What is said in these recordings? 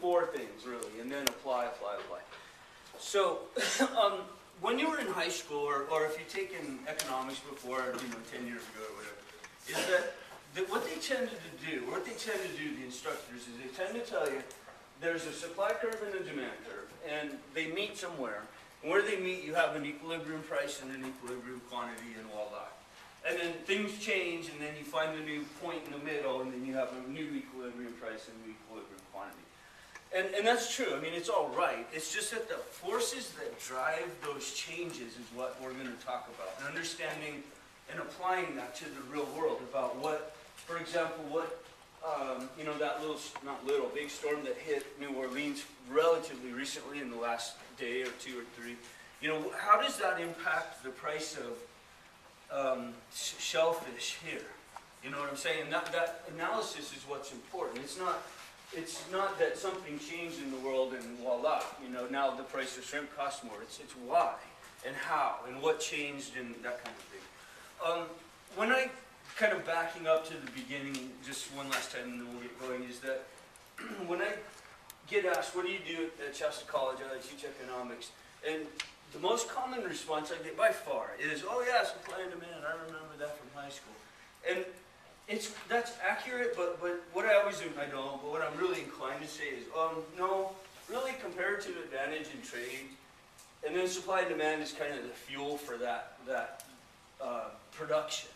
four things really, and then apply. So, when you were in high school, or if you've taken economics before, 10 years ago or whatever, is that what they tend to do, the instructors, is they tend to tell you there's a supply curve and a demand curve, and they meet somewhere. And where they meet, you have an equilibrium price and an equilibrium quantity, and voila. And then things change, and then you find a new point in the middle, and then you have a new equilibrium price and a new equilibrium quantity. And that's true. I mean, it's all right. It's just that the forces that drive those changes is what we're going to talk about. And understanding and applying that to the real world about what, for example, what, that big storm that hit New Orleans relatively recently in the last day or two or three. How does that impact the price of shellfish here? You know what I'm saying? That analysis is what's important. It's not that something changed in the world and voila, now the price of shrimp costs more. It's why and how and what changed and that kind of thing. When I kind of backing up to the beginning, just one last time and then we'll get going, is that when I get asked, what do you do at Shasta College? I teach economics. And the most common response I get by far is, oh yeah, supply and demand. I remember that from high school. And that's accurate, but what I always do, I don't, but what I'm really inclined to say is, no, really comparative advantage in trade, and then supply and demand is kind of the fuel for that production.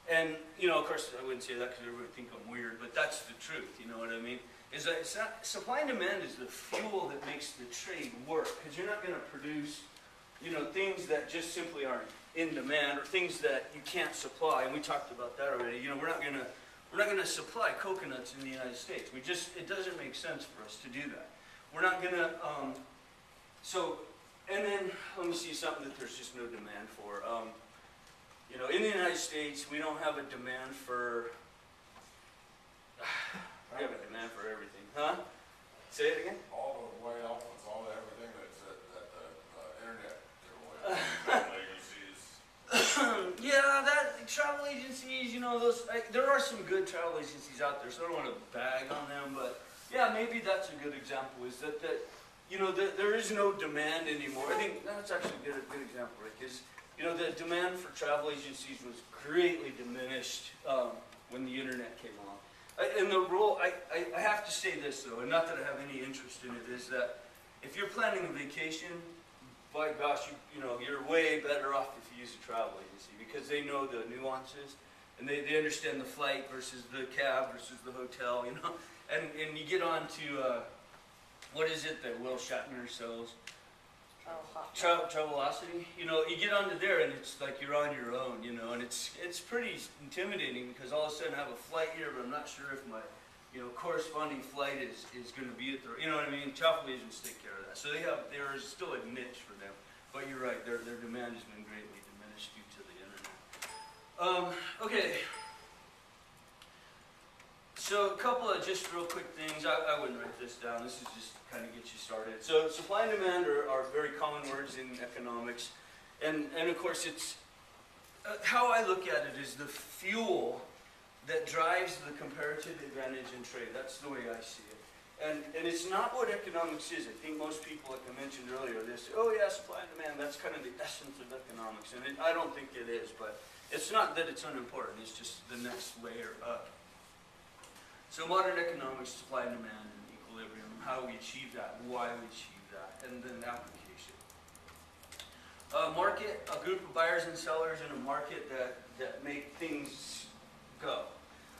And, of course, I wouldn't say that because everybody would think I'm weird, but that's the truth, you know what I mean? Is that supply and demand is the fuel that makes the trade work, because you're not going to produce, things that just simply aren't in demand, or things that you can't supply, and we talked about that already. We're not going to supply coconuts in the United States. It doesn't make sense for us to do that. We're not going to, and then let me see something that there's just no demand for. In the United States, we don't have a demand for, we have a demand for everything. Huh? Say it again? All the way up with all everything that's at the internet giveaway. Yeah, travel agencies, those, there are some good travel agencies out there, so I don't want to bag on them, but yeah, maybe that's a good example, is that there is no demand anymore. I think that's actually a good example, Rick, is, the demand for travel agencies was greatly diminished when the internet came along. And the role, I have to say this though, and not that I have any interest in it, is that if you're planning a vacation, by gosh, you're way better off if you use a travel agency, because they know the nuances, and they understand the flight versus the cab versus the hotel, and you get on to, what is it that Will Shatner sells? Travelocity. You get onto there and it's like you're on your own, and it's pretty intimidating, because all of a sudden I have a flight here, but I'm not sure if my corresponding flight is going to be at the, what I mean? Travel agents take care of that. So there is still a niche for them. But you're right, their demand has been greatly diminished due to the internet. Okay. So a couple of just real quick things. I wouldn't write this down. This is just kind of get you started. So supply and demand are very common words in economics. And of course it's, how I look at it is the fuel that drives the comparative advantage in trade. That's the way I see it. And it's not what economics is. I think most people, like I mentioned earlier, they say, oh yeah, supply and demand, that's kind of the essence of economics. And I don't think it is, but it's not that it's unimportant, it's just the next layer up. So modern economics, supply and demand and equilibrium, how we achieve that, why we achieve that, and then application. Market, a group of buyers and sellers in a market that make things go.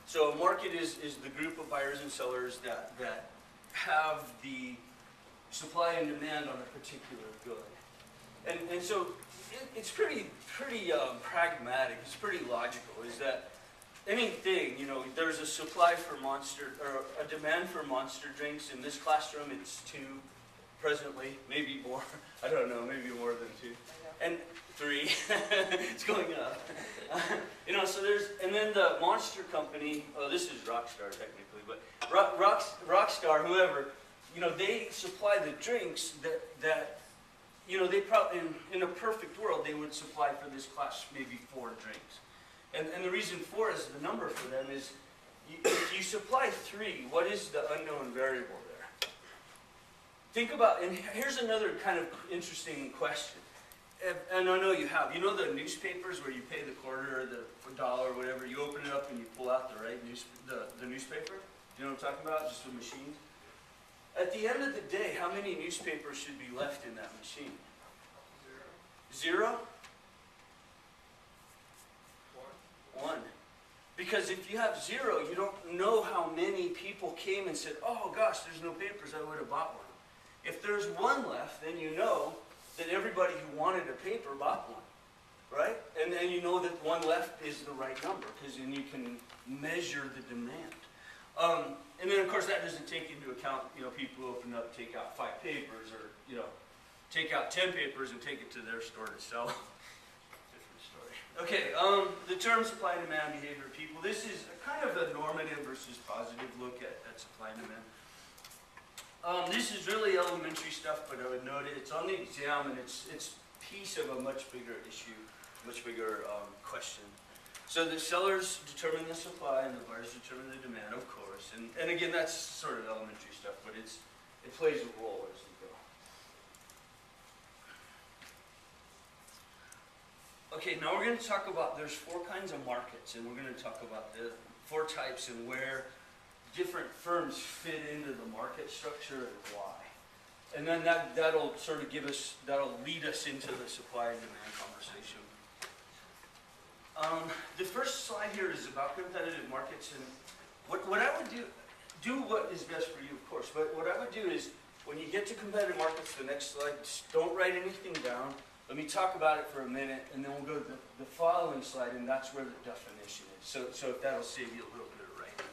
So a market is the group of buyers and sellers that have the supply and demand on a particular good. And so it's pretty pragmatic, it's pretty logical, is that anything, there's a supply for Monster, or a demand for Monster drinks. In this classroom it's 2 presently, maybe more, I don't know, maybe more than 2. And 3, it's going up. So and then the Monster company, this is Rockstar technically, but Rockstar, whoever, they supply the drinks that they probably, in a perfect world, they would supply for this class maybe 4 drinks. And the reason 4 is the number for them is, if you supply 3, what is the unknown variable there? think about, and here's another kind of interesting question. And I know you have, you know the newspapers where you pay the quarter or the dollar or whatever, you open it up and you pull out the right the newspaper? You know what I'm talking about? Just a machine. At the end of the day, how many newspapers should be left in that machine? Zero? One. Because if you have zero, you don't know how many people came and said, oh gosh, there's no papers, I would have bought one. If there's one left, then you know that everybody who wanted a paper bought one, right? And then you know that one left is the right number, because then you can measure the demand. And then of course that doesn't take into account, you know, people who open up, take out 5 papers, or, you know, take out 10 papers and take it to their store to sell. Different story. Okay, the term supply and demand behavior of people. This is kind of a normative versus positive look at supply and demand. This is really elementary stuff, but I would note it. It's on the exam, and it's piece of a much bigger issue, much bigger question. So the sellers determine the supply, and the buyers determine the demand, of course. And again, that's sort of elementary stuff, but it plays a role as you go. Okay, now we're going to talk about, there's 4 kinds of markets, and we're going to talk about the 4 types and where different firms fit into the market structure and why. And then that'll sort of that'll lead us into the supply and demand conversation. The first slide here is about competitive markets, and what I would do what is best for you, of course, but what I would do is, when you get to competitive markets, the next slide, just don't write anything down. Let me talk about it for a minute, and then we'll go to the following slide, and that's where the definition is. So if that'll save you a little bit of writing.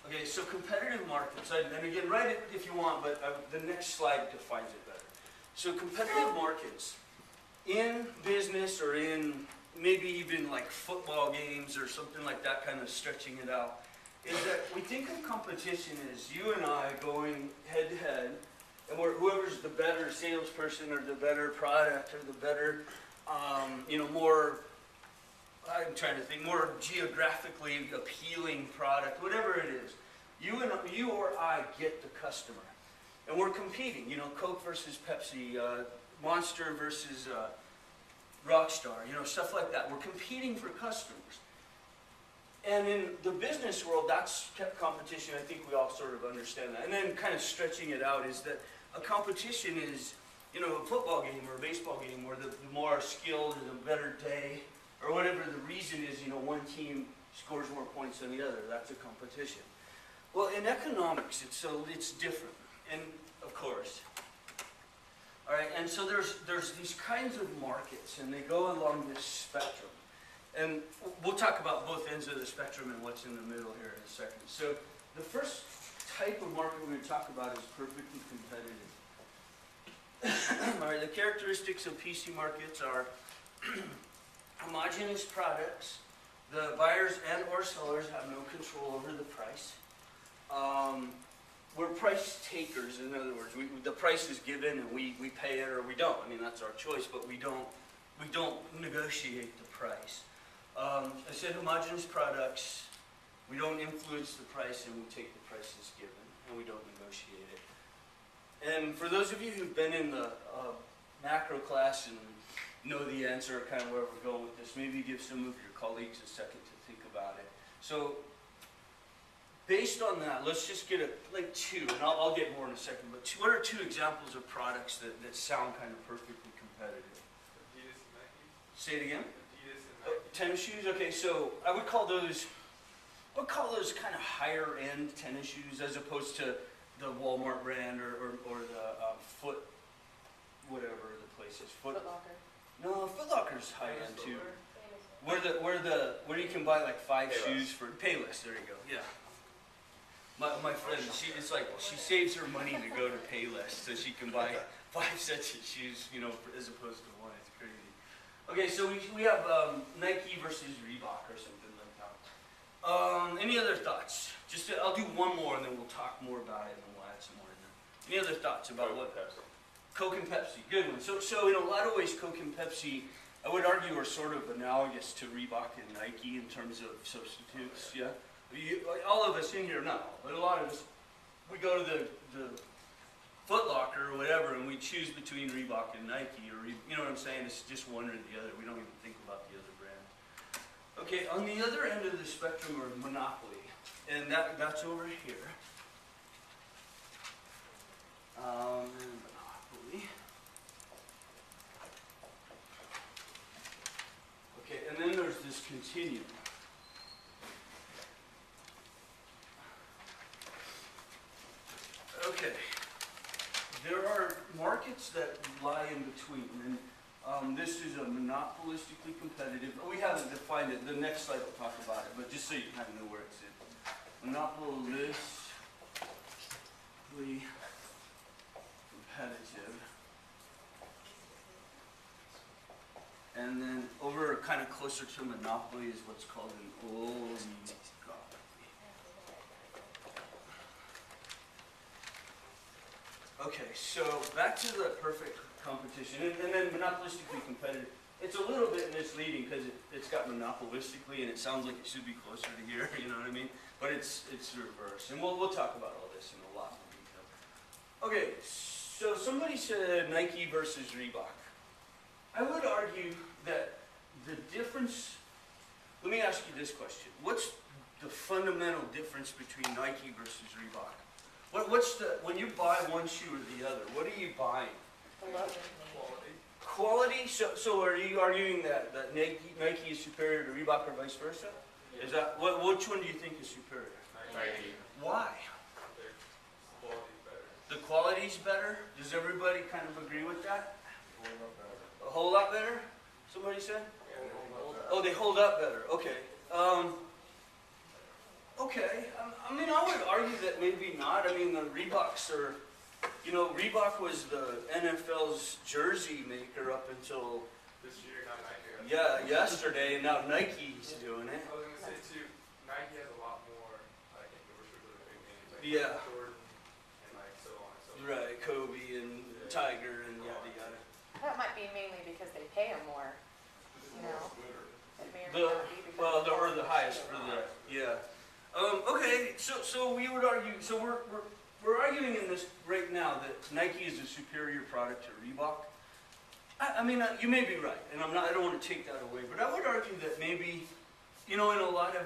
Okay, so competitive markets, and again, write it if you want, but the next slide defines it better. So competitive markets, in business or in maybe even like football games or something like that, kind of stretching it out, is that we think of competition as you and I going head to head, and whoever's the better salesperson or the better product or the better, more, I'm trying to think, more geographically appealing product, whatever it is. You or I get the customer. And we're competing, Coke versus Pepsi, Monster versus Rockstar, stuff like that. We're competing for customers. And in the business world, that's competition. I think we all sort of understand that. And then kind of stretching it out is that a competition is, a football game or a baseball game where the more skilled or the better day, or whatever the reason is, one team scores more points than the other. That's a competition. Well, in economics, it's different. And of course. All right, and so there's these kinds of markets, and they go along this spectrum. And we'll talk about both ends of the spectrum and what's in the middle here in a second. So the first type of market we're going to talk about is perfectly competitive. All right, the characteristics of PC markets are homogeneous products. The buyers and or sellers have no control over the price. We're price takers, in other words. The price is given and we pay it or we don't. I mean, that's our choice, but we don't negotiate the price. I said homogeneous products. We don't influence the price, and we take the price as given, and we don't negotiate it. And for those of you who've been in the macro class and know the answer, kind of where we're going with this, maybe give some of your colleagues a second to think about it. So, based on that, let's just get two, and I'll get more in a second, but what are 2 examples of products that sound kind of perfectly competitive? Adidas and Nike. Say it again? Adidas and Nike. Tennis shoes? Okay, so I would call those kind of higher end tennis shoes as opposed to the Walmart brand or the Foot, whatever the place is. Foot Locker. No, Foot Locker's high end too. Where you can buy like 5 shoes for Payless. There you go. Yeah. My friend, she saves her money to go to Payless so she can buy 5 sets of shoes, as opposed to 1. It's crazy. Okay, so we have Nike versus Reebok or something like that. Any other thoughts? I'll do one more and then we'll talk more about it and then we'll add some more in there. Any other thoughts about what? Pepsi. Coke and Pepsi, good one. So in a lot of ways, Coke and Pepsi, I would argue, are sort of analogous to Reebok and Nike in terms of substitutes. Yeah, all of us in here, not all, but a lot of us, we go to the Foot Locker or whatever, and we choose between Reebok and Nike, or you know what I'm saying? It's just one or the other. We don't even think about the other brand. Okay, on the other end of the spectrum are Monopoly, and that's over here. Monopoly. Okay, and then there's this Continuum. Okay, there are markets that lie in between, and this is a monopolistically competitive. We haven't defined it. The next slide will talk about it, but just so you kind of know where it's in. Monopolistically competitive, and then over kind of closer to monopoly is what's called an oligopoly. Okay, so back to the perfect competition, and then monopolistically competitive. It's a little bit misleading because it's got monopolistically, and it sounds like it should be closer to here. You know what I mean? But it's reverse, and we'll talk about all this in a lot more detail. Okay, so somebody said Nike versus Reebok. I would argue that the difference. Let me ask you this question: what's the fundamental difference between Nike versus Reebok? What's the, when you buy one shoe or the other, what are you buying? Quality. Quality? So are you arguing that Nike is superior to Reebok or vice versa? Yeah. Is that, which one do you think is superior? Nike. Why? Their quality's better. The quality's better? Does everybody kind of agree with that? Going up better. A whole lot better? Somebody said? Yeah, they hold up better. Oh, they hold up better. Okay. Okay. I mean, I would argue that maybe not. I mean, the Reeboks are, you know, Reebok was the NFL's jersey maker up until, This year, not Nike. yeah, yesterday, and now Nike's doing it. I was gonna say too, Nike has a lot more like endorsements with the big names, like Yeah. Jordan and like so on and so forth. Right, Kobe and Tiger and yada yada. That might be mainly because they pay them more. You know, it may or may The, not be because. well, of or the quality. highest for the, yeah. Okay, so we would argue, so we're arguing in this right now that Nike is a superior product to Reebok. I mean, you may be right, and I don't want to take that away, but I would argue that maybe, you know, in a lot of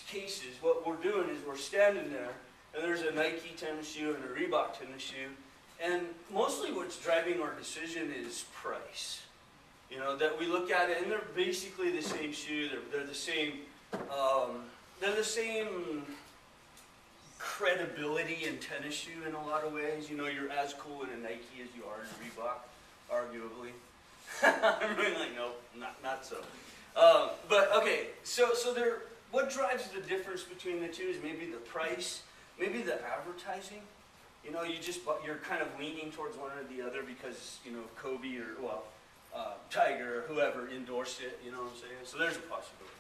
cases, what we're doing is we're standing there, and there's a Nike tennis shoe and a Reebok tennis shoe, and mostly what's driving our decision is price. You know, that we look at it, and they're basically the same shoe. They're the same. They're the same credibility in tennis shoe in a lot of ways. You know, you're as cool in a Nike as you are in a Reebok, arguably. I'm really like, nope, not so. But okay, so there. What drives the difference between the two is maybe the price, maybe the advertising. You know, you're kind of leaning towards one or the other because you know Kobe or Tiger or whoever endorsed it. You know what I'm saying? So there's a possibility.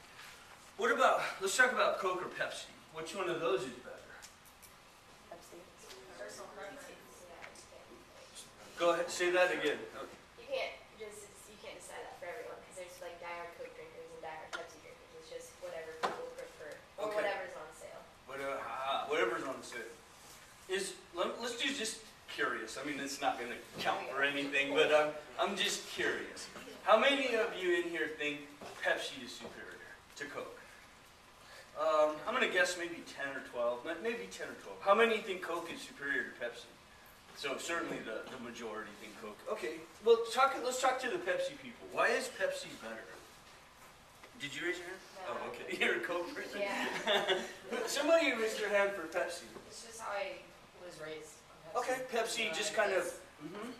What about, let's talk about Coke or Pepsi. Which one of those is better? Pepsi. Personal preference. Go ahead, say that again. You can't decide that for everyone because there's like diehard Coke drinkers and diehard Pepsi drinkers. It's just whatever people prefer or Okay. whatever's on sale. Whatever's on sale. Let's do just curious. I mean, it's not going to count for anything, but I'm just curious. How many of you in here think Pepsi is superior to Coke? I'm going to guess maybe 10 or 12, maybe 10 or 12. How many think Coke is superior to Pepsi? So certainly the majority think Coke. Okay, well, let's talk to the Pepsi people. Why is Pepsi better? Did you raise your hand? No. Oh, okay. You're a Coke person? Yeah. Somebody raised their hand for Pepsi. It's just how I was raised on Pepsi. Okay, Pepsi just kind of...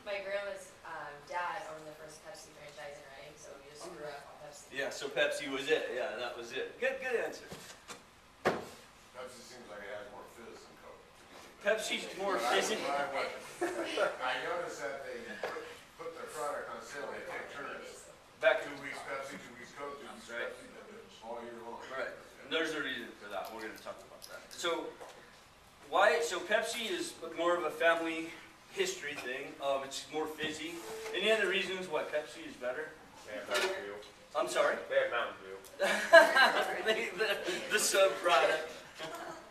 My grandma's dad owned the first Pepsi franchise in Reading, so we just grew up on Pepsi. Yeah, so Pepsi was it. Yeah, that was it. Good answer. Pepsi seems like it has more fizz than Coke. Pepsi's more fizzy. I noticed that they put their product on sale, they take turns. Back 2 weeks Pepsi, 2 weeks Coke, 2 weeks Right. Pepsi, all year long. Right. And there's a reason for that. We're going to talk about that. So Pepsi is more of a family history thing. It's more fizzy. Any other reasons why Pepsi is better? They have Mountain Dew. I'm sorry? They have Mountain Dew. the sub product.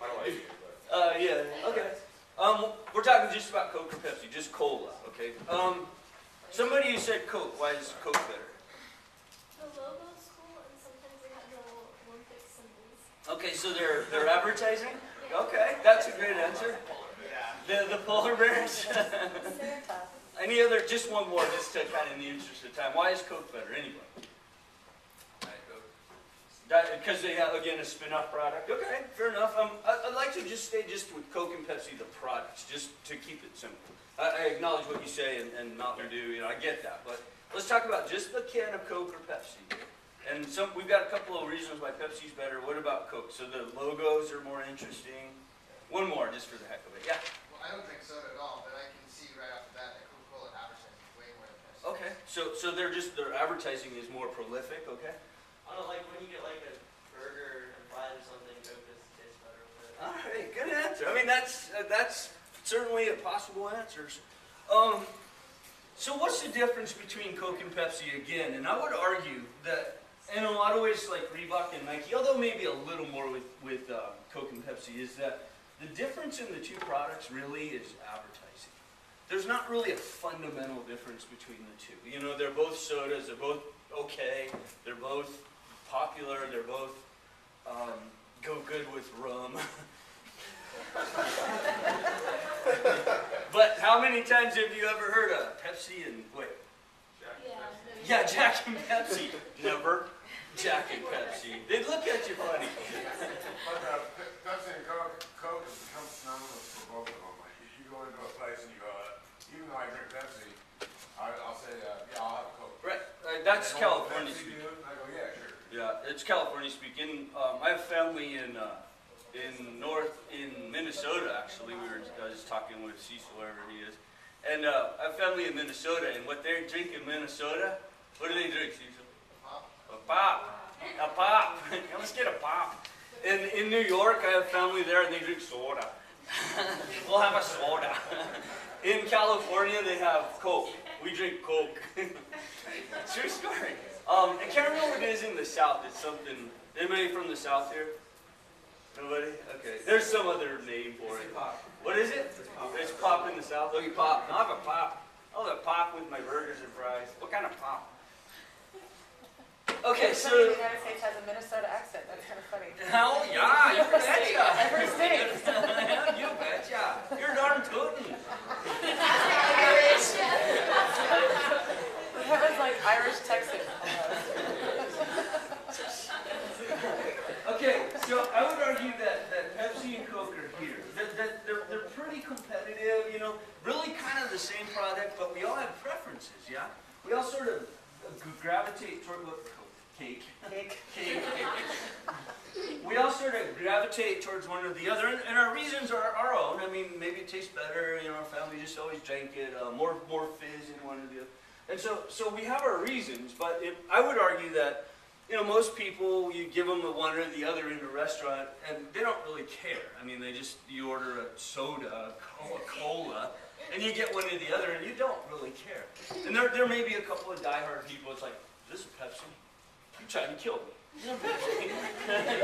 I don't like it, but Yeah. Okay. We're talking just about Coke or Pepsi, just cola, okay? Somebody who said Coke, why is Coke better? The logo's cool, and sometimes they have the little Olympic symbols. Okay, so they're advertising? Okay, that's a great answer. The polar bears? Santa. Any other, just one more, just to kind of in the interest of time. Why is Coke better? Anybody? Because they have, again, a spin-off product. Okay, fair enough. I'd like to just stay just with Coke and Pepsi, the products, just to keep it simple. I acknowledge what you say and Mountain Dew, you know, I get that. But let's talk about just the can of Coke or Pepsi. And we've got a couple of reasons why Pepsi's better. What about Coke? So the logos are more interesting. One more, just for the heck of it. Yeah? Well, I don't think so at all, but I can see right off the bat that Coca-Cola advertising is way more than Pepsi. Okay, so their advertising is more prolific, okay? I don't know, like when you get like a burger and fries or something, Coke just tastes better with it. All right, good answer. I mean, that's certainly a possible answer. So what's the difference between Coke and Pepsi again? And I would argue that in a lot of ways, like Reebok and Nike, although maybe a little more with Coke and Pepsi, is that the difference in the two products really is advertising. There's not really a fundamental difference between the two. You know, they're both sodas, they're both okay, they're both popular, they're both go good with rum. But how many times have you ever heard of Pepsi and wait? Yeah, Jack and Pepsi. Never. Jack and Pepsi. They look at you funny. But Pepsi and Coke has become synonymous for both of them. Like, you go into a place and you go, even though I drink Pepsi, I'll say, yeah, I'll have a Coke. Right. That's And they go, California Pepsi, speak. dude? And I go, yeah, sure. Yeah, it's California speaking. I have family in Minnesota. Actually, I was just talking with Cecil, wherever he is, and I have family in Minnesota. And what they drink in Minnesota, what do they drink, Cecil? A pop. A pop. Let's get a pop. In New York, I have family there, and they drink soda. We'll have a soda. In California, they have Coke. We drink Coke. True story. I can't remember what it is in the South. It's something. Anybody from the South here? Nobody? Okay. There's some other name for it. What is it? It's pop in the South. Oh, you pop. I'll have a pop. I'll have a pop with my burgers and fries. What kind of pop? Okay, It's so. funny, the United States has a Minnesota accent. That's kind of funny. Hell yeah, you betcha. Every state. Yeah, you betcha. You're darn tootin'. That was like Irish Texan. Okay, so I would argue that Pepsi and Coke are here. They're pretty competitive, you know, really kind of the same product, but we all have preferences, yeah? We all sort of gravitate toward cake. We all sort of gravitate towards one or the other, and our reasons are our own. I mean, maybe it tastes better, you know, our family just always drank it, more fizz in one or the other. And so we have our reasons, but I would argue that, you know, most people, you give them the one or the other in a restaurant, and they don't really care. I mean, you order a soda, a cola, and you get one or the other, and you don't really care. And there may be a couple of diehard people, it's like, this is Pepsi? You're trying to kill me.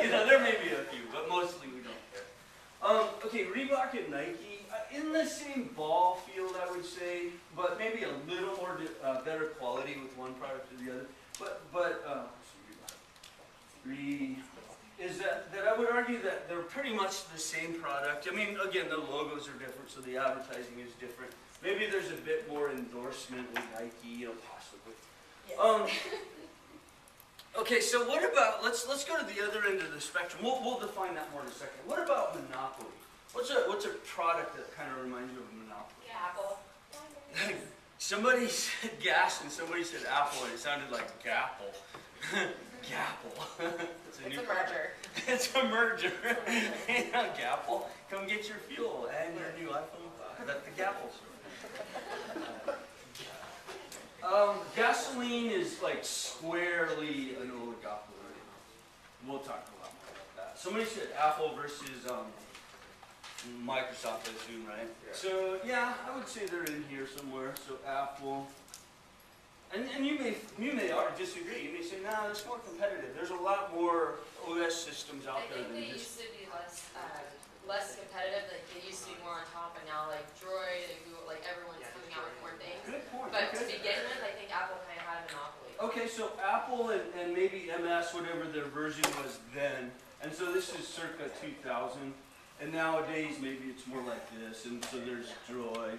You know, there may be a few, but mostly we don't care. Okay, Reebok and Nike, in the same ball field, I would say, but maybe a little more better quality with one product or the other. But is that I would argue that they're pretty much the same product. I mean, again, the logos are different, so the advertising is different. Maybe there's a bit more endorsement with Nike, you know, possibly. Yes. Okay, so what about, let's go to the other end of the spectrum. We'll define that more in a second. What about Monopoly? What's a product that kind of reminds you of Monopoly? Apple. Somebody said gas and somebody said apple, and it sounded like Gapple. Gapple. It's a merger. It's a merger. Yeah, Gapple. Come get your fuel and your new iPhone 5 at the Gapple store. Gasoline is like squarely an oligopoly. We'll talk a lot more about that. Somebody said Apple versus Microsoft, I assume, right? Yeah. So yeah, I would say they're in here somewhere. So Apple, and you may disagree. You may say, nah, it's more competitive. There's a lot more OS systems out I there think than they just. used to be less less competitive, like they used to be more on top, and now like Droid and Google, like everyone's coming out with more things. Good point. But to Okay. begin with, I think Apple kind of had a monopoly. Okay, so Apple and maybe MS, whatever their version was then, and so this is circa 2000, and nowadays maybe it's more like this, and so there's Droid,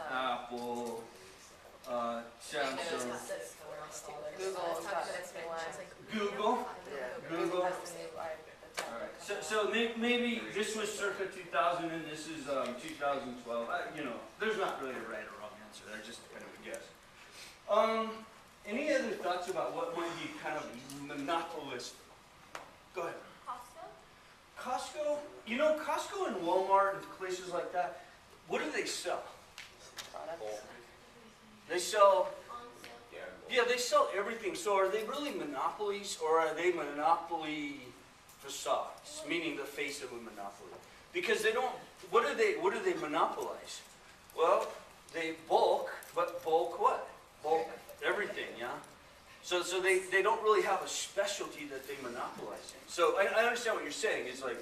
Apple, Samsung, Google has got That's the new one. Google. Google Google. has the new, the tablet Alright, so coming out. maybe this was circa 2000 and this is 2012. You know, there's not really a right or wrong answer there, just kind of a guess. Any other thoughts about what might be kind of monopolist? Go ahead. Costco? You know, Costco and Walmart and places like that, what do they sell? Products. They sell, Yeah. yeah, they sell everything. So are they really monopolies or are they monopoly facades, meaning the face of a monopoly? Because they don't, what do they monopolize? Well, they bulk, but bulk what? Bulk everything, yeah? So they don't really have a specialty that they monopolize in. So I understand what you're saying. It's like,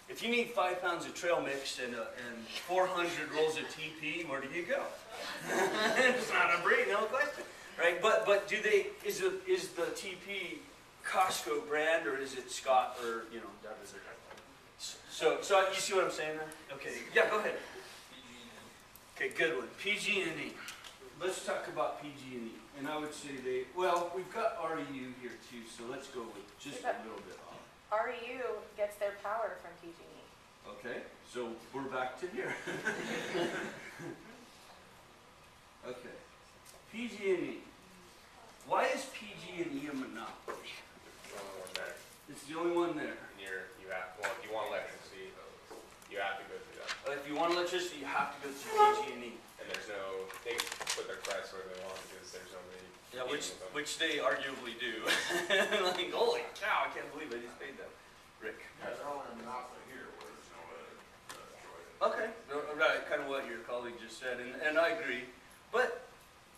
if you need 5 pounds of trail mix and 400 rolls of TP, where do you go? It's not a breed, no question, right? But do they? Is the TP Costco brand or is it Scott or you know? So you see what I'm saying there? Okay, yeah, go ahead. Okay, good one. PG&E. Let's talk about PG&E. And I would say we've got REU here too, so let's go with just a little bit off. REU gets their power from PG&E. Okay, so we're back to here. Okay, PG&E. Why is PG&E a monopoly? The only one there. It's the only one there. And if you want electricity, you have to go through that. If you want electricity, you have to go through PG&E. And they put their price where they want because there's nobody Yeah, competing with them. which they arguably do. Like, holy cow, I can't believe I just paid them. Rick. Yeah, they're only a monopoly here where there's no other choice. Okay, right, kind of what your colleague just said, and I agree. But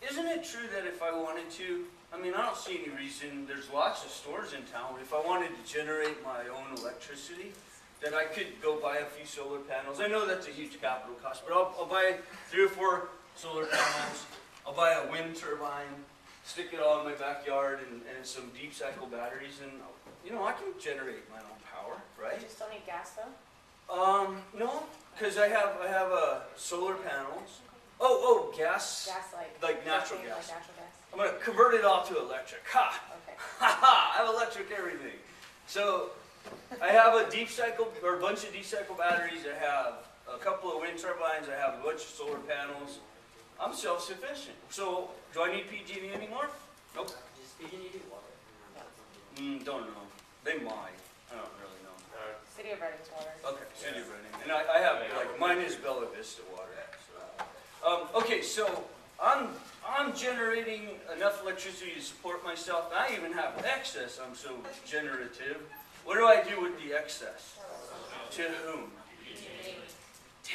isn't it true that if I wanted to, I mean, I don't see any reason, there's lots of stores in town, if I wanted to generate my own electricity, that I could go buy a few solar panels. I know that's a huge capital cost, but I'll buy 3 or 4 solar panels, I'll buy a wind turbine, stick it all in my backyard and some deep cycle batteries, and you know, I can generate my own power, right? You just don't need gas though? No, because I have solar panels. Gas. Gas Like natural propane, gas. Like natural gas. I'm gonna convert it all to electric. Ha! Okay. Ha ha! I have electric everything. So I have a bunch of deep cycle batteries. I have a couple of wind turbines. I have a bunch of solar panels. I'm self-sufficient. So do I need PG&E anymore? Nope. Does PG&E do water? Don't know. They might. I don't really know. City of Redding's water. Okay, City of Reading. And I have, like, mine is Bella Vista water. So. Okay, so I'm generating enough electricity to support myself. I even have excess. I'm so generative. What do I do with the excess? To whom?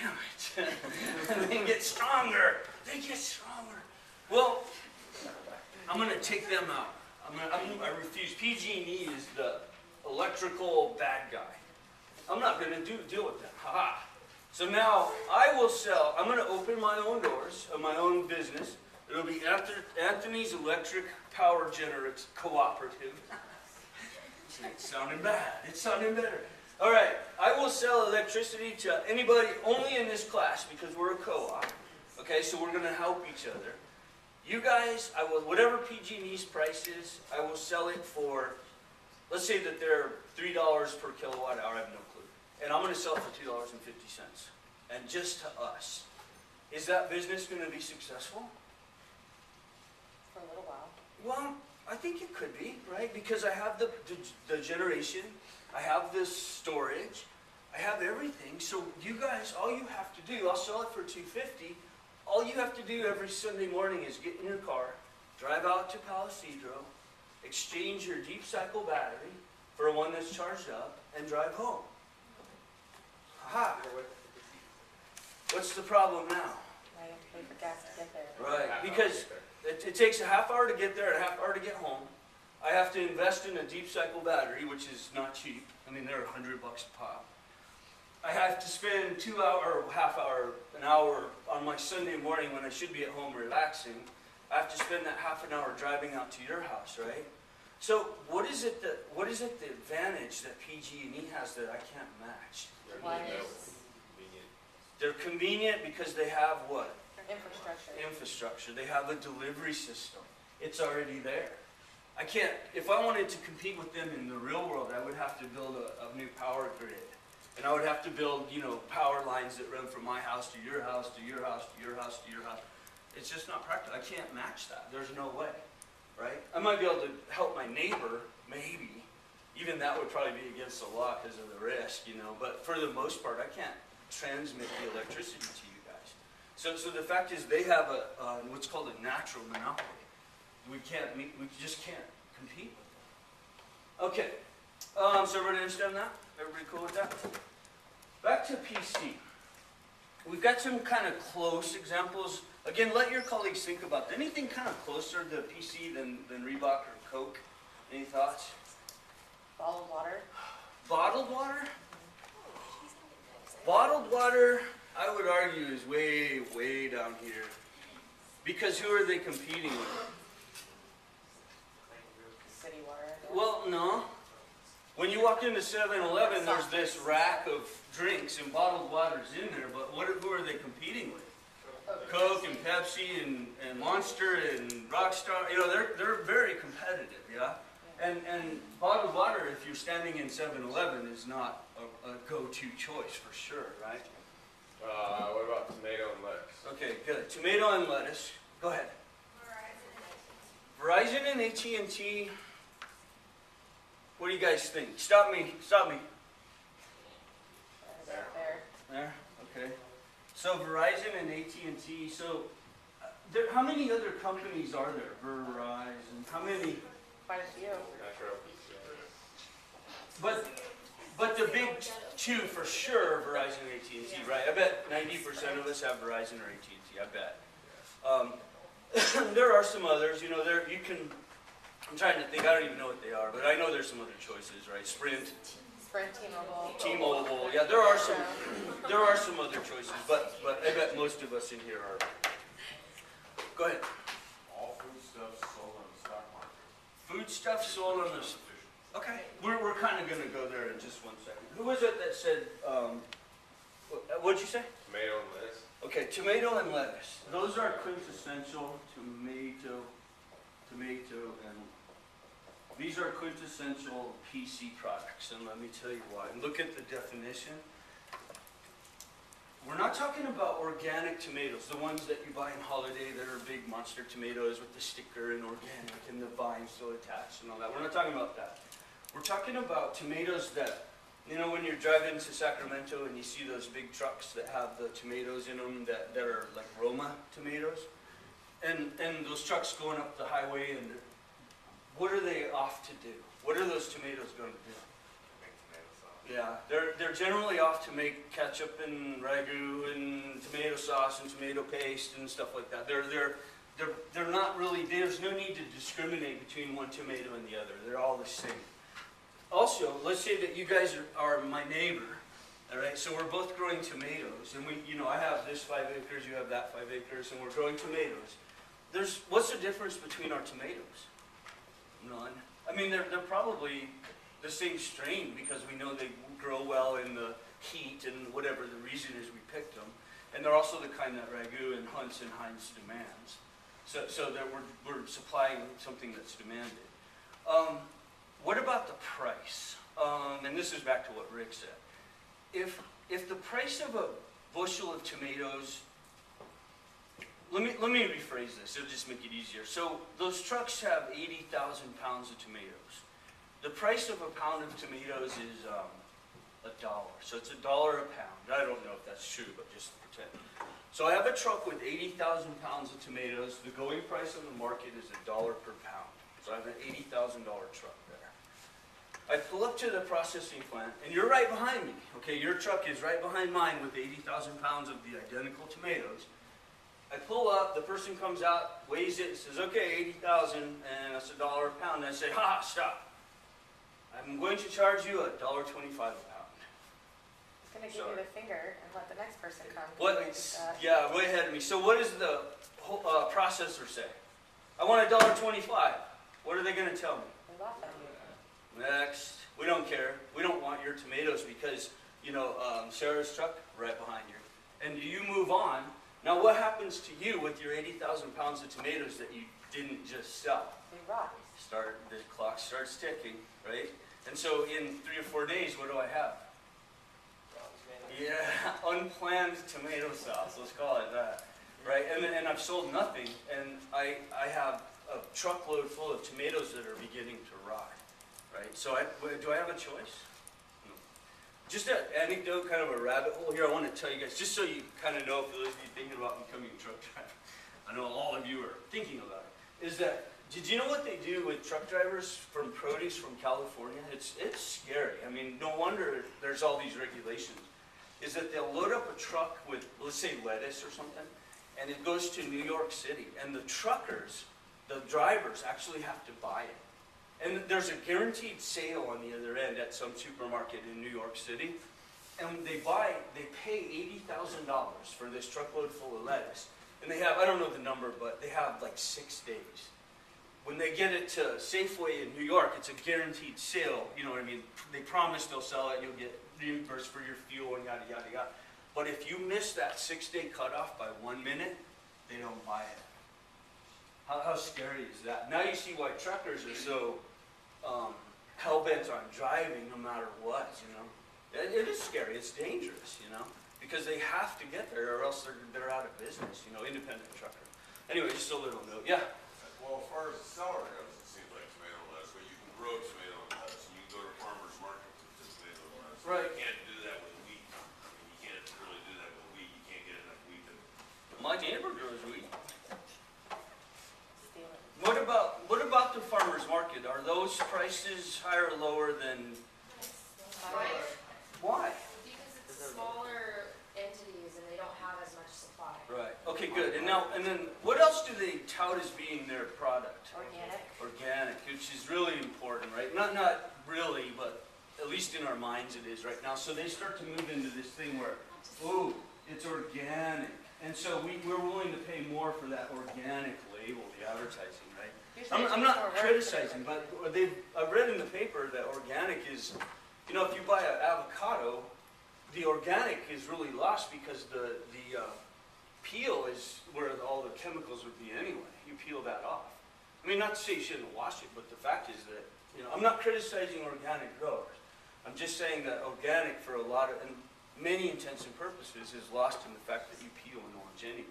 Damn it. They get stronger. They get stronger. Well, I'm going to take them out. I refuse. PG&E is the electrical bad guy. I'm not going to deal with them. Ha-ha. So now I will sell. I'm going to open my own doors of my own business. It'll be Anthony's Electric Power Generate Cooperative. It's sounding bad. It's sounding better. All right. I will sell electricity to anybody only in this class because we're a co-op. Okay, so we're going to help each other. You guys, I will, whatever PG&E's price is, I will sell it for, let's say that they're $3 per kilowatt hour, I have no clue. And I'm going to sell it for $2.50. And just to us. Is that business going to be successful? For a little while. Well, I think it could be, right? Because I have the generation, I have the storage, I have everything. So you guys, all you have to do, I'll sell it for $2.50. All you have to do every Sunday morning is get in your car, drive out to Palisadro, exchange your deep cycle battery for one that's charged up, and drive home. Aha! What's the problem now? I have to pay for gas to get there. Right, because it takes a half hour to get there and a half hour to get home. I have to invest in a deep cycle battery, which is not cheap. I mean, they're $100 a pop. I have to spend 2 hour, or half hour, an hour on my Sunday morning when I should be at home relaxing. I have to spend that half an hour driving out to your house, right? So what is it the advantage that PG&E has that I can't match? One is They're convenient because they have what? infrastructure. Infrastructure. They have a delivery system. It's already there. I can't, if I wanted to compete with them in the real world, I would have to build a new power grid. And I would have to build, power lines that run from my house to your house, to your house, to your house, to your house. It's just not practical. I can't match that. There's no way, right? I might be able to help my neighbor, maybe. Even that would probably be against the law because of the risk, But for the most part, I can't transmit the electricity to you guys. So the fact is they have what's called a natural monopoly. We just can't compete with them. Okay, so everybody understand that? Everybody cool with that? Back to PC. We've got some kind of close examples. Again, let your colleagues think about anything kind of closer to PC than Reebok or Coke. Any thoughts? Bottled water. Bottled water? Bottled water, I would argue, is way, way down here. Because who are they competing with? City water. I guess. Well, no. When you walk into 7-Eleven, there's this rack of drinks and bottled water's in there, but who are they competing with? Coke and Pepsi and Monster and Rockstar, they're very competitive, yeah? And bottled water, if you're standing in 7-Eleven, is not a go-to choice for sure, right? What about tomato and lettuce? Okay, good. Tomato and lettuce. Go ahead. Verizon and AT&T. What do you guys think? Stop me. There. Okay. So Verizon and AT&T. So, how many other companies are there? Verizon. How many? Quite a few. But the big two for sure, Verizon and AT&T, right? I bet 90% of us have Verizon or AT&T. I bet. There are some others. I'm trying to think. I don't even know what they are, but I know there's some other choices, right? Sprint, T-Mobile. T-Mobile. Yeah, there are some other choices, but I bet most of us in here are. Go ahead. All foodstuffs sold on the stock market. Food stuff sold on the. Okay, we're kind of going to go there in just 1 second. Who was it that said? What'd you say? Tomato and lettuce. Okay, tomato and lettuce. Those are quintessential tomato, and these are quintessential PC products. And let me tell you why. And look at the definition. We're not talking about organic tomatoes, the ones that you buy in Holiday that are big monster tomatoes with the sticker and organic and the vine still attached and all that. We're not talking about that. We're talking about tomatoes that, when you're driving to Sacramento and you see those big trucks that have the tomatoes in them that are like Roma tomatoes, and those trucks going up the highway, and what are they off to do? What are those tomatoes going to do? Yeah, they're generally off to make ketchup and ragu and tomato sauce and tomato paste and stuff like that. They're not really. There's no need to discriminate between one tomato and the other. They're all the same. Also, let's say that you guys are my neighbor. All right, so we're both growing tomatoes, and I have this 5 acres, you have that 5 acres, and we're growing tomatoes. What's the difference between our tomatoes? None. I mean, they're probably the same strain because we know they grow well in the heat and whatever the reason is we picked them. And they're also the kind that Ragu and Hunt's and Heinz demands. So that we're supplying something that's demanded. What about the price? And this is back to what Rick said. If the price of a bushel of tomatoes, let me rephrase this, it'll just make it easier. So those trucks have 80,000 pounds of tomatoes. The price of a pound of tomatoes is $1. So it's $1 a pound. I don't know if that's true, but just pretend. So I have a truck with 80,000 pounds of tomatoes. The going price on the market is $1 per pound. So I have an $80,000 truck there. I pull up to the processing plant, and you're right behind me. Okay, your truck is right behind mine with 80,000 pounds of the identical tomatoes. I pull up, the person comes out, weighs it, and says, okay, 80,000, and that's $1 a pound. And I say, stop. I'm going to charge you $1.25 a pound. Gonna give you the finger and let the next person come. What, yeah, way ahead of me. So what does the processor say? I want $1.25. What are they gonna tell me? They laugh at you. Next. We don't care. We don't want your tomatoes because, you know, Sarah's truck right behind you. And you move on. Now what happens to you with your 80,000 pounds of tomatoes that you didn't just sell? They rot. The clock starts ticking, right? And so in 3 or 4 days, what do I have? Yeah, unplanned tomato sauce, let's call it that, right? And I've sold nothing, and I have a truckload full of tomatoes that are beginning to rot, right? So do I have a choice? No. Just an anecdote, kind of a rabbit hole here I want to tell you guys, just so you kind of know, for those of you thinking about becoming a truck driver, I know all of you are thinking about it, is that, did you know what they do with truck drivers from produce from California? It's scary. I mean, no wonder there's all these regulations. Is that they'll load up a truck with, let's say, lettuce or something, and it goes to New York City, and the truckers, the drivers, actually have to buy it. And there's a guaranteed sale on the other end at some supermarket in New York City, and they pay $80,000 for this truckload full of lettuce. And they have, I don't know the number, but they have like 6 days. When they get it to Safeway in New York, it's a guaranteed sale, you know what I mean? They promise they'll sell it, you'll get reimbursed for your fuel and yada, yada, yada. But if you miss that 6-day cutoff by 1 minute, they don't buy it. How scary is that? Now you see why truckers are so hell-bent on driving no matter what, you know? It is scary, it's dangerous, you know? Because they have to get there or else they're out of business, you know, independent trucker. Anyway, just a little note, yeah? Well, as far as the seller goes, it seems like tomato lettuce, but you can grow tomato lettuce, and you can go to farmer's market to tomato lettuce. Right. You can't do that with wheat. I mean, you can't really do that with wheat. You can't get enough wheat to. My neighbor grows wheat. Steal it. What about the farmer's market? Are those prices higher or lower than, Right? why? Because it's smaller entities and they don't have as much supply. Right, okay, good. And then what else do they tout as being their product? Organic. Organic, which is really important, right? Not really, but at least in our minds it is right now. So they start to move into this thing where, ooh, it's organic. And so we're willing to pay more for that organic label, the advertising, right? Usually it I'm takes not more work to criticizing, make but I've read in the paper that organic is, you know, if you buy an avocado, the organic is really lost because the peel is where all the chemicals would be anyway. You peel that off. I mean, not to say you shouldn't wash it, but the fact is that, you know, I'm not criticizing organic growers. I'm just saying that organic for a lot of, and many intents and purposes, is lost in the fact that you peel an orange anyway.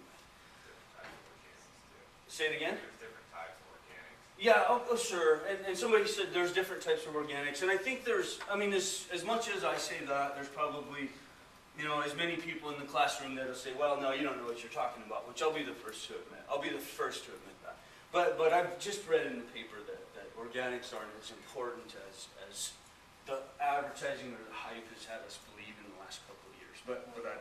Say it again? There's different types of organics. Yeah, oh sure. And somebody said there's different types of organics. And I think there's, I mean, as much as I say that, there's probably, you know, as many people in the classroom that'll say, well, no, you don't know what you're talking about, which I'll be the first to admit. I'll be the first to admit that. But I've just read in the paper that organics aren't as important as the advertising or the hype has had us believe in the last couple of years. But I don't know.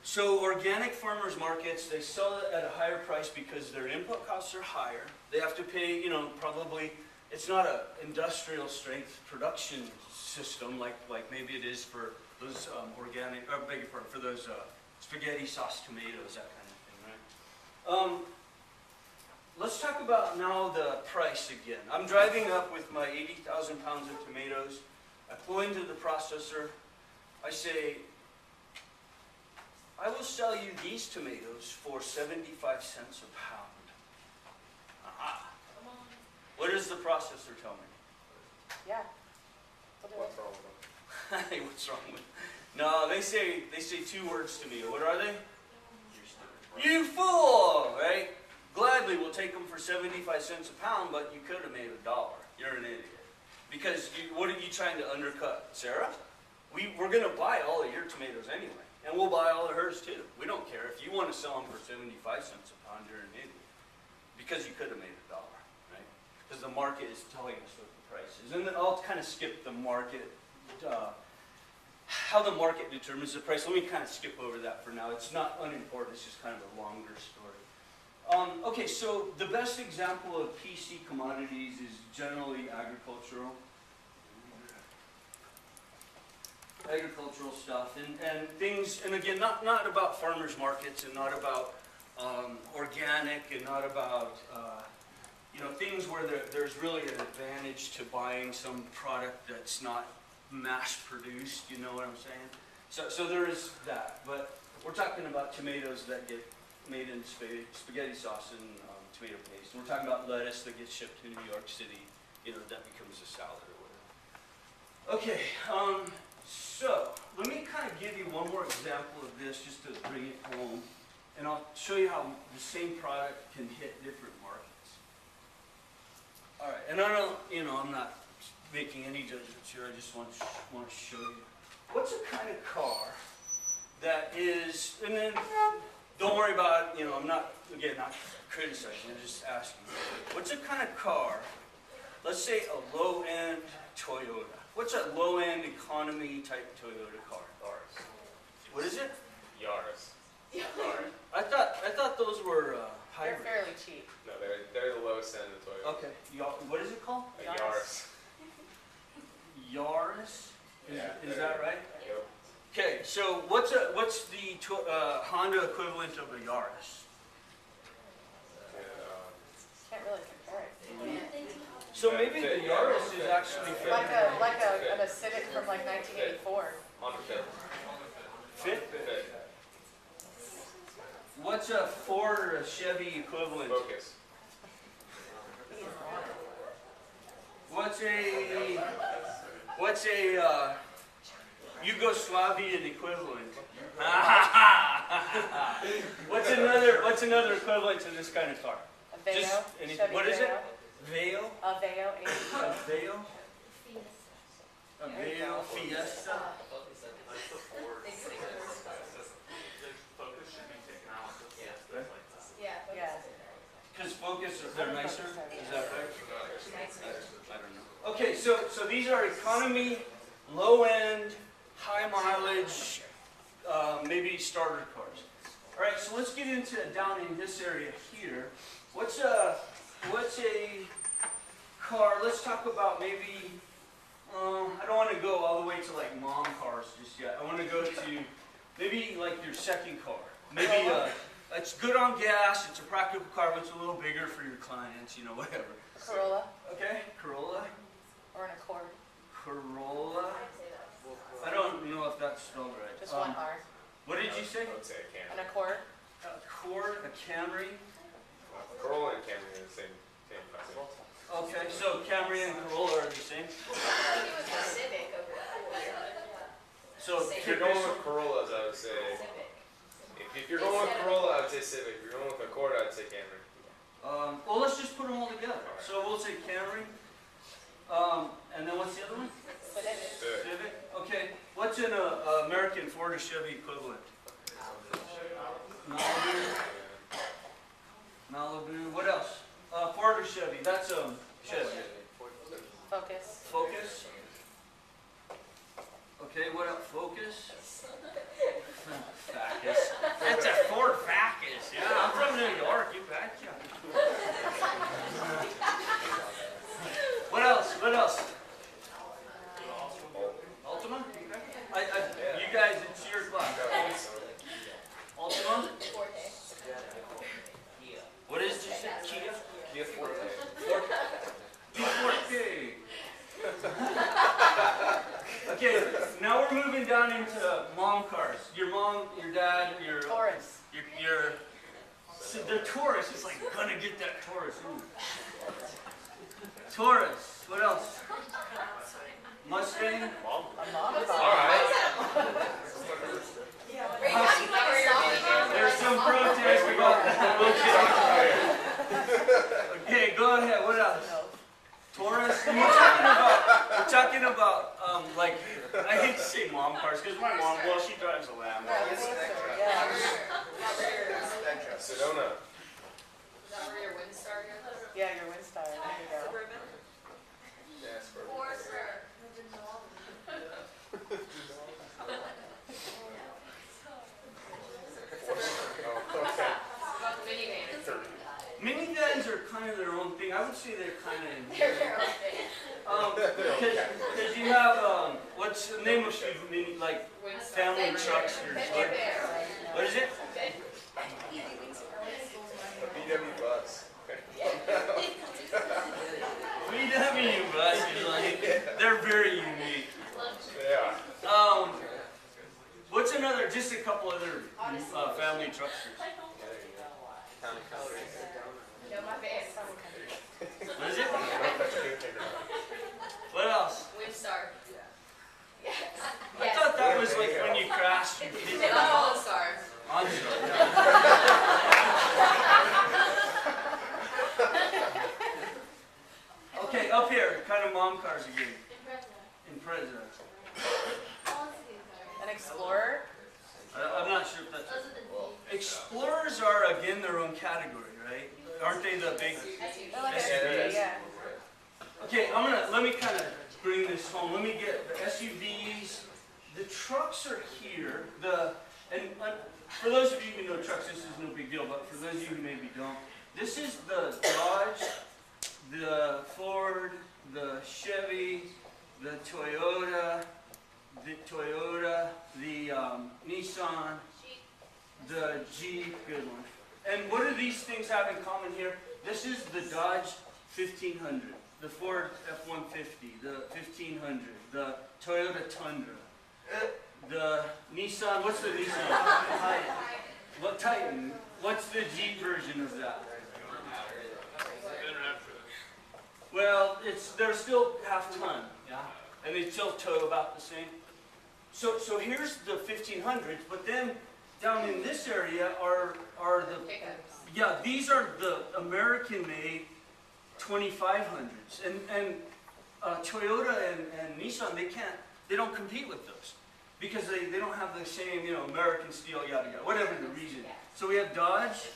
So organic farmers markets, they sell it at a higher price because their input costs are higher. They have to pay, you know, probably, it's not an industrial strength production system like maybe it is for those organic, I beg your pardon, for those spaghetti sauce tomatoes, that kind of thing, right? Let's talk about now the price again. I'm driving up with my 80,000 pounds of tomatoes. I pull into the processor. I say, I will sell you these tomatoes for 75 cents a pound. Aha. Come on. What does the processor tell me? Yeah. What do What's they- wrong with them? Hey, what's wrong with? No, they say 2 words to me. What are they? You fool! Right? Gladly we'll take them for 75 cents a pound, but you could have made $1. You're an idiot. Because what are you trying to undercut, Sarah? We're going to buy all of your tomatoes anyway, and we'll buy all of hers too. We don't care. If you want to sell them for 75 cents a pound, you're an idiot. Because you could have made $1, right? Because the market is telling us what the price is. And then I'll kind of skip the market, how the market determines the price. Let me kind of skip over that for now. It's not unimportant. It's just kind of a longer story. Okay, so the best example of PC commodities is generally agricultural. agricultural stuff and things, and again, not about farmers markets and not about organic and not about, things where there's really an advantage to buying some product that's not mass produced, you know what I'm saying? So there is that, but we're talking about tomatoes that get made into spaghetti sauce and tomato paste. And we're talking about lettuce that gets shipped to New York City, that becomes a salad or whatever. Okay, so let me kind of give you one more example of this just to bring it home. And I'll show you how the same product can hit different markets. All right, and I don't, I'm not making any judgments here. I just want to show you. What's a kind of car that is, and then don't worry about, I'm not criticizing, I'm just asking. What's a kind of car, let's say a low-end Toyota. What's a low-end economy type Toyota car? Yaris. What is it? Yaris. I thought those were They're hybrid. fairly cheap. No, they're the lowest end of Toyota. Okay, what is it called? A Yaris. Yaris? Is Yeah, that right? Yep. Okay, so what's the Honda equivalent of a Yaris? Can't really compare it. So maybe the Yaris is actually Like a Civic from like 1984. Honda Fit. Fit? Fit. What's a Ford or a Chevy equivalent? Focus. What's a Yugoslavian equivalent? What's another equivalent to this kind of car? A Veo. Just Chevy what is Veo. it? Veo? A Veo. A Veo? A Veo Fiesta? Yeah. Because Focus, they're nicer? Is that right? I don't know. Okay, so these are economy, low-end, high mileage, maybe starter cars. All right, so let's get into down in this area here. What's a car? Let's talk about maybe. I don't want to go all the way to like mom cars just yet. I want to go to maybe like your second car. Maybe it's good on gas. It's a practical car, but it's a little bigger for your clients. Whatever. Corolla Okay, Corolla. or an Accord. Corolla. I don't know if that's spelled right. Just one R. What did you say? I would say a Camry. An Accord. A Accord, a Camry. Corolla and Camry are the same company. Okay, so Camry and Corolla are the same. I think it was the Civic over So If you're going with Corollas, I would say. Civic. If you're going with Corolla, I would say Civic. If you're going with Accord, I would say Camry. well, let's just put them all together. So we'll say Camry. And then what's the other one? Civic. Civic. Okay. What's an American Ford or Chevy equivalent? Malibu. Malibu. What else? Ford or Chevy? That's Chevy. Focus. Focus. Okay. What else? Focus. Focus. That's a Ford Focus. Yeah, I'm from New York. You betcha. What else? What else? Altima? Okay. You guys, it's your class. Altima? Forte. What is this? Kia? Kia Forte. Forte. Okay, now we're moving down into mom cars. Your mom, your dad, your Taurus. so the Taurus is like gonna get that Taurus. Ooh. Taurus. What else? Mustang. A mom All car. right. There's some protest about that. Okay, go ahead. What else? Taurus. And we're talking about like I hate to say mom cars because my mom, well, she drives a Lambo. Yeah. Sedona. Is that where your Windstar goes? Yeah, your Windstar. There you go. Suburban? Oh, okay. Minivan. Minivan sedans are kind of their own thing. I would say they're kind of in They're here. their own thing. Because you have, what's the name of the mini, like, family trucks or what? What is it? VW bus. VW buses, like, they're very unique. They are. What's another, just a couple other family trucksters? No, my van. What is it? What else? Windstar. I thought that was like when you crashed, you hit the All-Star. OnStar. Okay, up here, kind of mom cars again. Impreza. An Explorer? I'm not sure if that's. Explorers are again their own category, right? Aren't they the big They're like SUVs? yeah. Okay, let me kind of bring this home. Let me get the SUVs. The trucks are here. For those of you who know trucks, this is no big deal, but for those of you who maybe don't, this is the Dodge, the Ford, the Chevy, the Toyota, the Nissan, the Jeep, good one. And what do these things have in common here? This is the Dodge 1500, the Ford F-150, the 1500, the Toyota Tundra, the Nissan, what's the Nissan? What Titan? What's the Jeep version of that? Well, they're still half ton, yeah, and they still tow about the same. So here's the 1500s, but then down in this area are the Pickups. yeah, these are the American-made 2500s, and Toyota and Nissan they don't compete with those because they don't have the same American steel yada yada whatever the reason. So we have Dodge,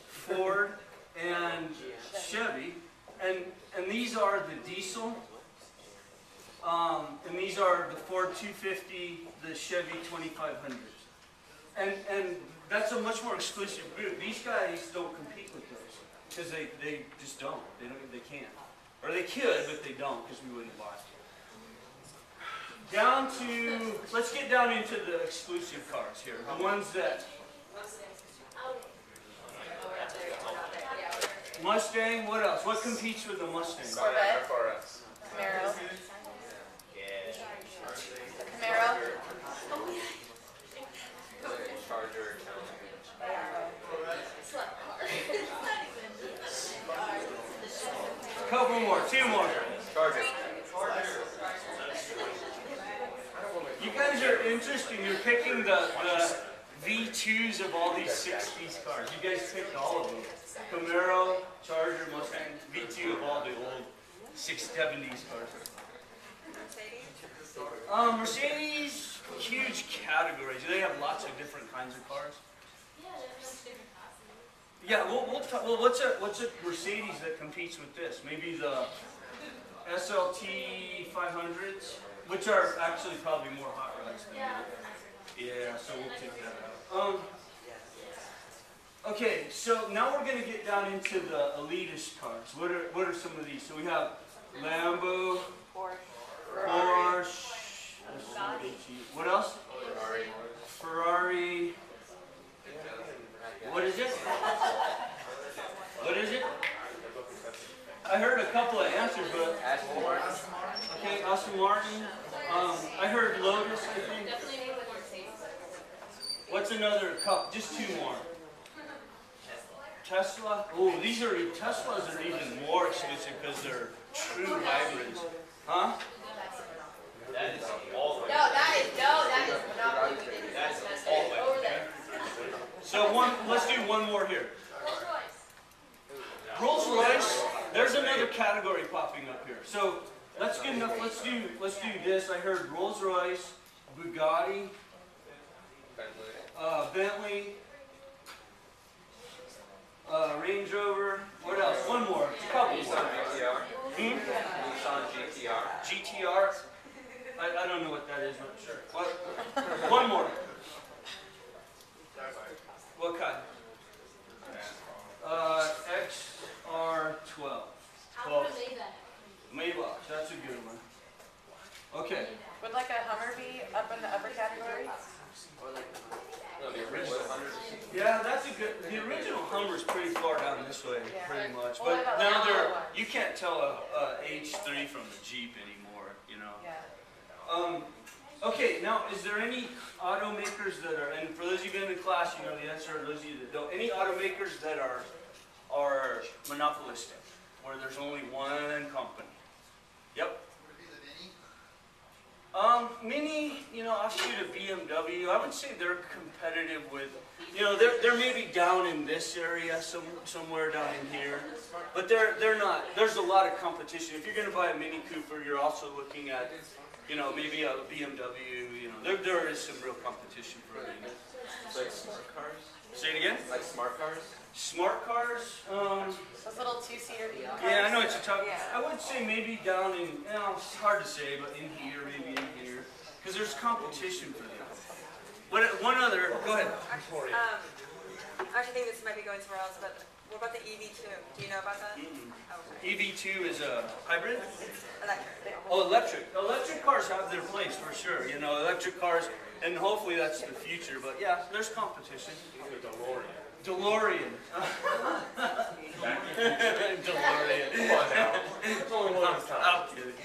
Ford, and Chevy. And these are the diesel, and these are the Ford 250, the Chevy 2500s. And that's a much more exclusive group. These guys don't compete with those because they just don't. They can't. Or they could, but they don't because we wouldn't buy it. Let's get down into the exclusive cars here. The ones that, Mustang, what else? What competes with the Mustang? Corvette. FRS. Camaro. Yeah. The Camaro. Charger. A couple more, two more. Charger. You guys are interesting. You're picking the V2s of all these 60s cars. You guys picked all of them. Camaro, Charger, Mustang, V2 of all the old 70s cars. Mercedes, huge categories. They have lots of different kinds of cars. Yeah, we'll talk. Well, what's a Mercedes that competes with this? Maybe the SLT 500s, which are actually probably more hot rods than yeah, so we'll take that out. Okay, so now we're going to get down into the elitist cars. What are some of these? So we have Lambo, Porsche, what else? Ferrari. What is it? What is it? I heard a couple of answers, but okay, Aston Martin. I heard Lotus, I think. Definitely name the Mercedes. What's another cup? Just two more. Tesla. Oh, Teslas are even more exclusive because they're true hybrids. Huh? That is all the way. No, that is not what we did. That's all the way. Over there. So let's do one more here. Rolls Royce. Rolls-Royce. There's another category popping up here. So let's do this. I heard Rolls-Royce, Bugatti, Bentley, Range Rover. What else? One more. A couple more. Nissan GTR. GTR. I don't know what that is, but sure. What? One more. What kind? XR. Hummer be up in the upper category? No, the original 100. Yeah, that's a good, the original Hummer's pretty far down this way, Yeah. pretty much. Well, But what about now the they're, other ones? you can't tell a H3 from the Jeep anymore, you know? Yeah. Okay, now, is there any automakers that are, and for those of you in the class, you know the answer, those of you that don't, any automakers that are monopolistic, where there's only one company? Yep. Would it be the Mini? Mini, you know, offshoot of BMW, I would say they're competitive with, you know, they're maybe down in this area, somewhere down in here, but they're not, there's a lot of competition. If you're gonna buy a Mini Cooper, you're also looking at, you know, maybe a BMW, you know, there is some real competition for it. It's like smart cars? Say it again? Like smart cars? Smart cars, Those little two-seater cars? yeah, I know what you're talking Yeah. I would say maybe down in, you know, it's hard to say, but in here, maybe in here, because there's competition for them. One other, go ahead. I actually think this might be going somewhere else, but what about the EV2? Do you know about that? Okay. EV2 is a hybrid? Electric. Oh, electric. Electric cars have their place for sure. You know, electric cars, and hopefully that's the future. But yeah, there's competition. DeLorean. DeLorean. Come on now. It's only one time. I'm kidding.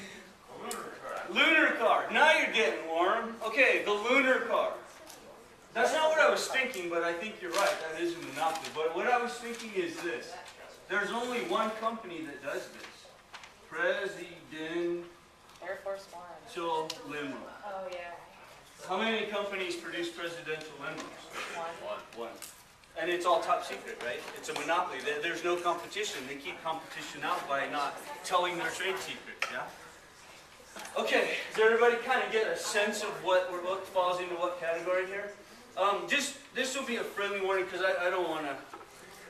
Lunar car. Now you're getting warm. Okay, the lunar car. That's not what I was thinking, but I think you're right. That is a monopoly. But what I was thinking is this. There's only one company that does this. Presidential Air Force One. limo. Oh, yeah. How many companies produce presidential limos? One. One. And it's all top secret, right? It's a monopoly. There's no competition. They keep competition out by not telling their trade secrets, yeah? Okay, does everybody kind of get a sense of what falls into what category here? This will be a friendly warning because I don't want to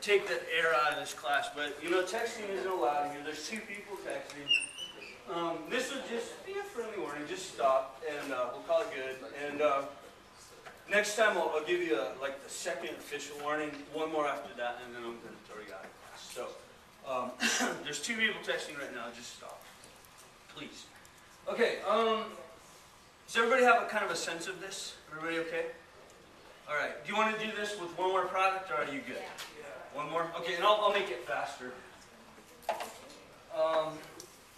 take the air out of this class, but you know, texting isn't allowed here. There's two people texting. This will just be a friendly warning. Just stop and we'll call it good. And next time I'll give you like the second official warning. One more after that, and then I'm going to throw you out of class. So there's two people texting right now. Just stop, please. Okay. Does everybody have a kind of a sense of this? Everybody okay? All right. Do you want to do this with one more product, or are you good? One more? Okay, and I'll make it faster.